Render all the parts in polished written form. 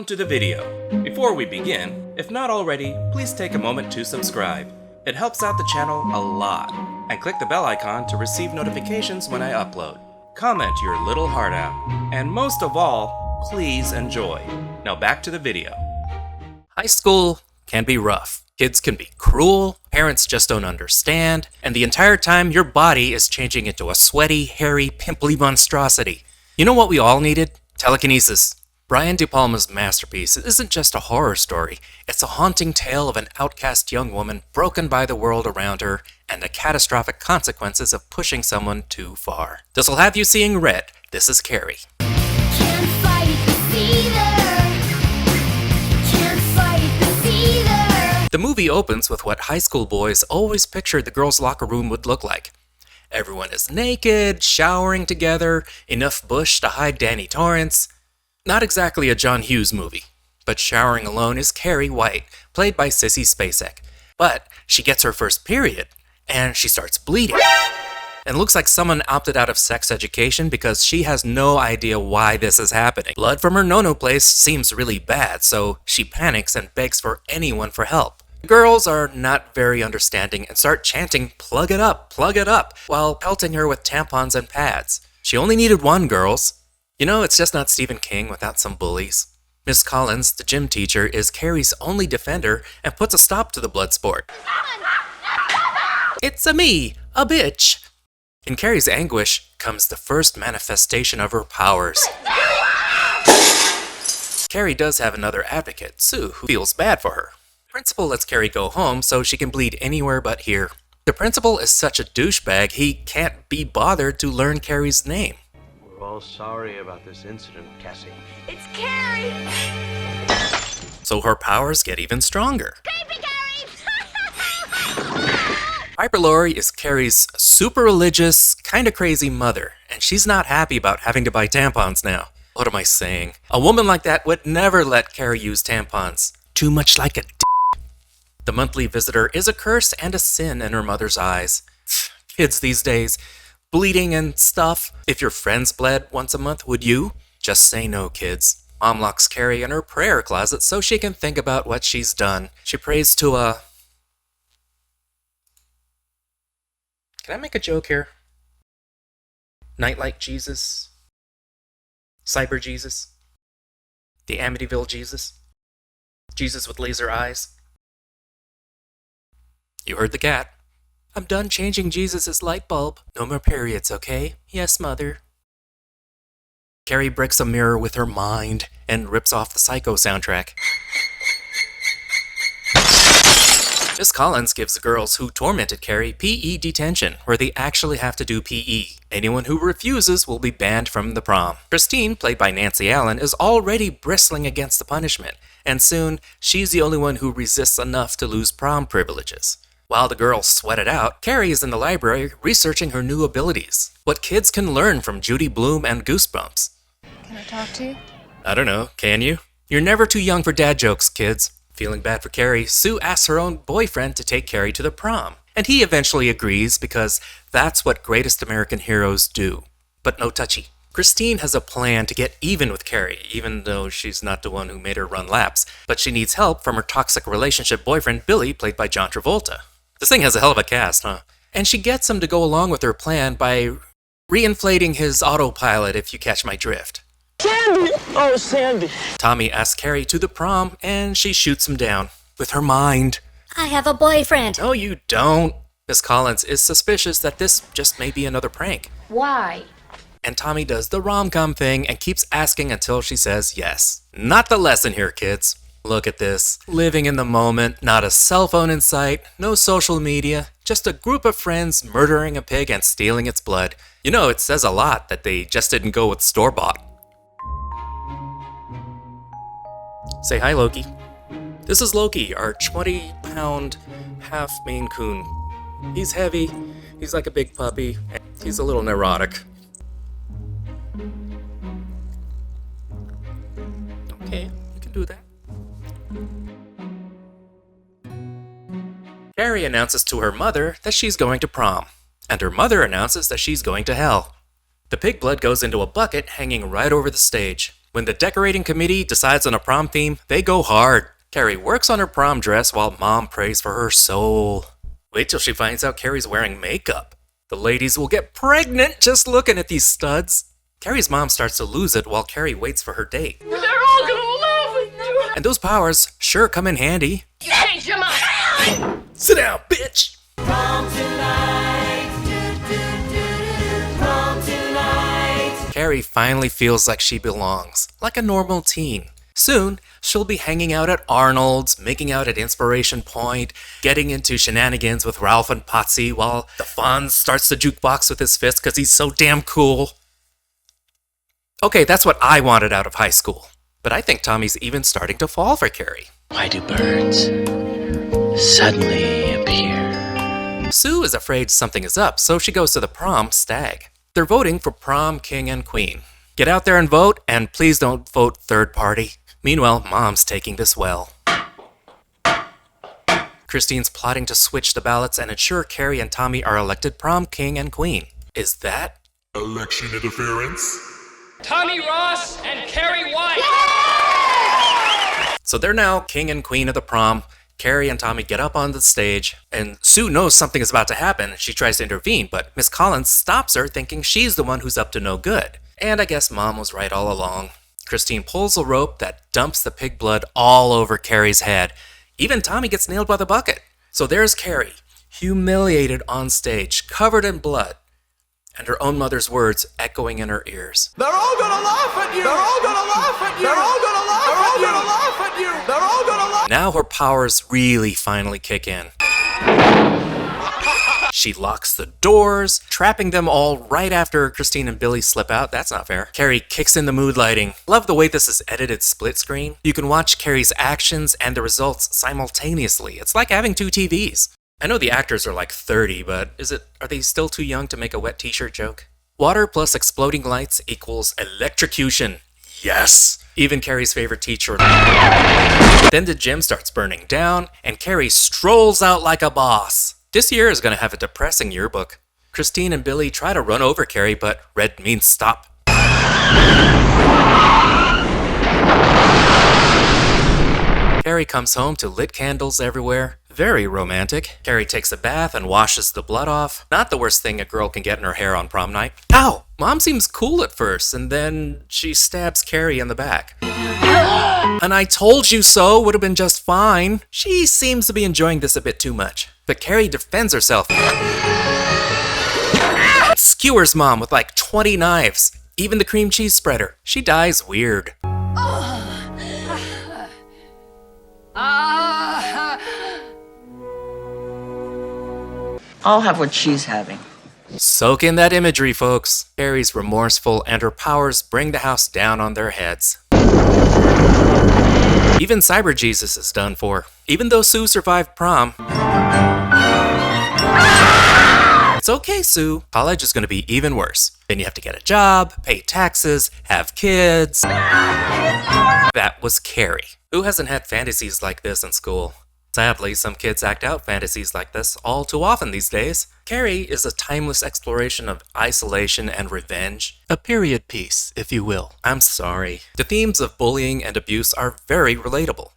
Welcome to the video. Before we begin, if not already, please take a moment to subscribe. It helps out the channel a lot. And click the bell icon to receive notifications when I upload. Comment your little heart out. And most of all, please enjoy. Now back to the video. High school can be rough. Kids can be cruel, parents just don't understand, and the entire time your body is changing into a sweaty, hairy, pimply monstrosity. You know what we all needed? Telekinesis. Brian DePalma's masterpiece isn't just a horror story, it's a haunting tale of an outcast young woman broken by the world around her and the catastrophic consequences of pushing someone too far. This'll have you seeing red. This is Carrie. Can't fight this either. Can't fight this either. The movie opens with what high school boys always pictured the girls' locker room would look like. Everyone is naked, showering together, enough bush to hide Danny Torrance. Not exactly a John Hughes movie, but showering alone is Carrie White, played by Sissy Spacek. But she gets her first period, and she starts bleeding. And looks like someone opted out of sex education because she has no idea why this is happening. Blood from her no-no place seems really bad, so she panics and begs for anyone for help. The girls are not very understanding and start chanting, plug it up," while pelting her with tampons and pads. She only needed one, girls. You know, it's just not Stephen King without some bullies. Miss Collins, the gym teacher, is Carrie's only defender and puts a stop to the blood sport. It's me, a bitch. In Carrie's anguish comes the first manifestation of her powers. Carrie does have another advocate, Sue, who feels bad for her. The principal lets Carrie go home so she can bleed anywhere but here. The principal is such a douchebag he can't be bothered to learn Carrie's name. We're all sorry about this incident, Cassie. It's Carrie. So her powers get even stronger. Baby Carrie. Hyperlori is Carrie's super religious, kinda crazy mother, and she's not happy about having to buy tampons now. What am I saying? A woman like that would never let Carrie use tampons. Too much like a d***. The monthly visitor is a curse and a sin in her mother's eyes. Kids these days, bleeding and stuff. If your friends bled once a month, would you? Just say no, kids. Mom locks Carrie in her prayer closet so she can think about what she's done. She prays to a... Can I make a joke here? Nightlight Jesus? Cyber Jesus? The Amityville Jesus? Jesus with laser eyes? You heard the cat. I'm done changing Jesus' light bulb. No more periods, okay? Yes, Mother. Carrie breaks a mirror with her mind and rips off the Psycho soundtrack. Miss Collins gives the girls who tormented Carrie PE detention, where they actually have to do PE. Anyone who refuses will be banned from the prom. Christine, played by Nancy Allen, is already bristling against the punishment, and soon she's the only one who resists enough to lose prom privileges. While the girls sweat it out, Carrie is in the library researching her new abilities. What kids can learn from Judy Blume and Goosebumps. Can I talk to you? I don't know, can you? You're never too young for dad jokes, kids. Feeling bad for Carrie, Sue asks her own boyfriend to take Carrie to the prom. And he eventually agrees because that's what greatest American heroes do. But no touchy. Christine has a plan to get even with Carrie, even though she's not the one who made her run laps. But she needs help from her toxic relationship boyfriend, Billy, played by John Travolta. This thing has a hell of a cast, huh? And she gets him to go along with her plan by reinflating his autopilot, if you catch my drift. Sandy! Oh, Sandy. Tommy asks Carrie to the prom, and she shoots him down. With her mind. I have a boyfriend. No, you don't. Miss Collins is suspicious that this just may be another prank. Why? And Tommy does the rom-com thing and keeps asking until she says yes. Not the lesson here, kids. Look at this. Living in the moment, not a cell phone in sight, no social media, just a group of friends murdering a pig and stealing its blood. You know, it says a lot that they just didn't go with store-bought. Say hi, Loki. This is Loki, our 20-pound half Maine Coon. He's heavy, he's like a big puppy, and he's a little neurotic. Okay, you can do that. Carrie announces to her mother that she's going to prom, and her mother announces that she's going to hell. The pig blood goes into a bucket hanging right over the stage. When the decorating committee decides on a prom theme, they go hard. Carrie works on her prom dress while Mom prays for her soul. Wait till she finds out Carrie's wearing makeup. The ladies will get pregnant just looking at these studs. Carrie's mom starts to lose it while Carrie waits for her date. They're all gonna laugh at you. And those powers sure come in handy. You changed your mind. Sit down, bitch! Prom tonight. Prom tonight. Carrie finally feels like she belongs, like a normal teen. Soon, she'll be hanging out at Arnold's, making out at Inspiration Point, getting into shenanigans with Ralph and Potsy while the Fonz starts the jukebox with his fist because he's so damn cool. Okay, that's what I wanted out of high school. But I think Tommy's even starting to fall for Carrie. Why do birds suddenly appear? Sue is afraid something is up, so she goes to the prom stag. They're voting for prom king and queen. Get out there and vote, and please don't vote third party. Meanwhile, Mom's taking this well. Christine's plotting to switch the ballots and ensure Carrie and Tommy are elected prom king and queen. Is that election interference? Tommy Ross and Carrie White. So they're now king and queen of the prom. Carrie and Tommy get up on the stage, and Sue knows something is about to happen. She tries to intervene, but Miss Collins stops her, thinking she's the one who's up to no good. And I guess Mom was right all along. Christine pulls a rope that dumps the pig blood all over Carrie's head. Even Tommy gets nailed by the bucket. So there's Carrie, humiliated on stage, covered in blood, and her own mother's words echoing in her ears. They're all gonna laugh at you. They're all gonna laugh at you. They're all gonna laugh at you. They're all gonna laugh at you. They're all gonna laugh. Now her powers really finally kick in. She locks the doors, trapping them all right after Christine and Billy slip out. That's not fair. Carrie kicks in the mood lighting. Love the way this is edited split screen. You can watch Carrie's actions and the results simultaneously. It's like having two TVs. I know the actors are like 30, but are they still too young to make a wet t-shirt joke? Water plus exploding lights equals electrocution. Yes! Even Carrie's favorite teacher. Then the gym starts burning down, and Carrie strolls out like a boss. This year is going to have a depressing yearbook. Christine and Billy try to run over Carrie, but red means stop. Carrie comes home to lit candles everywhere. Very romantic. Carrie takes a bath and washes the blood off. Not the worst thing a girl can get in her hair on prom night. Ow! Mom seems cool at first, and then she stabs Carrie in the back. And I told you so would have been just fine. She seems to be enjoying this a bit too much. But Carrie defends herself. Skewers Mom with like 20 knives. Even the cream cheese spreader. She dies weird. I'll have what she's having. Soak in that imagery, folks. Carrie's remorseful, and her powers bring the house down on their heads. Even Cyber Jesus is done for. Even though Sue survived prom. It's okay, Sue. College is going to be even worse. Then you have to get a job, pay taxes, have kids. That was Carrie. Who hasn't had fantasies like this in school? Sadly, some kids act out fantasies like this all too often these days. Carrie is a timeless exploration of isolation and revenge. A period piece, if you will. I'm sorry. The themes of bullying and abuse are very relatable.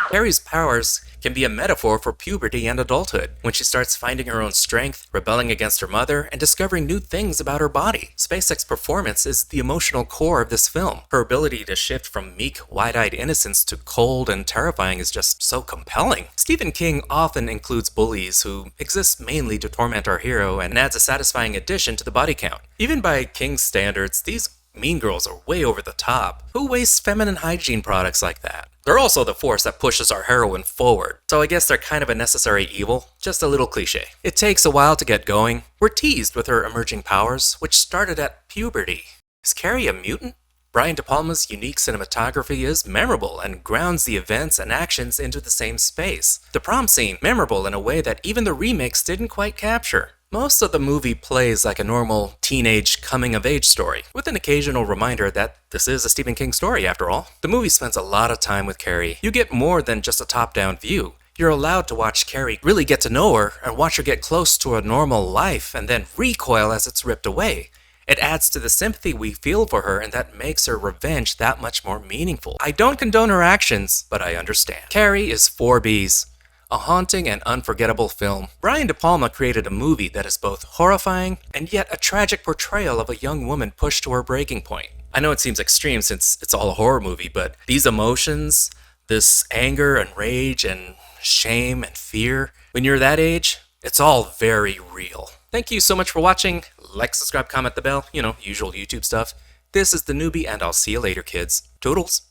Carrie's powers can be a metaphor for puberty and adulthood, when she starts finding her own strength, rebelling against her mother, and discovering new things about her body. Spacek's performance is the emotional core of this film. Her ability to shift from meek, wide-eyed innocence to cold and terrifying is just so compelling. Stephen King often includes bullies who exist mainly to torment our hero and adds a satisfying addition to the body count. Even by King's standards, these mean girls are way over the top. Who wastes feminine hygiene products like that? They're also the force that pushes our heroine forward, so I guess they're kind of a necessary evil, just a little cliche. It takes a while to get going. We're teased with her emerging powers, which started at puberty. Is Carrie a mutant? Brian DePalma's unique cinematography is memorable and grounds the events and actions into the same space. The prom scene, memorable in a way that even the remakes didn't quite capture. Most of the movie plays like a normal teenage coming-of-age story, with an occasional reminder that this is a Stephen King story after all. The movie spends a lot of time with Carrie. You get more than just a top-down view. You're allowed to watch Carrie really get to know her and watch her get close to a normal life and then recoil as it's ripped away. It adds to the sympathy we feel for her, and that makes her revenge that much more meaningful. I don't condone her actions, but I understand. Carrie is 4Bs. A haunting and unforgettable film. Brian DePalma created a movie that is both horrifying and yet a tragic portrayal of a young woman pushed to her breaking point. I know it seems extreme since it's all a horror movie, but these emotions, this anger and rage and shame and fear, when you're that age, it's all very real. Thank you so much for watching. Like, subscribe, comment the bell, usual YouTube stuff. This is theNewBee, and I'll see you later, kids. Toodles.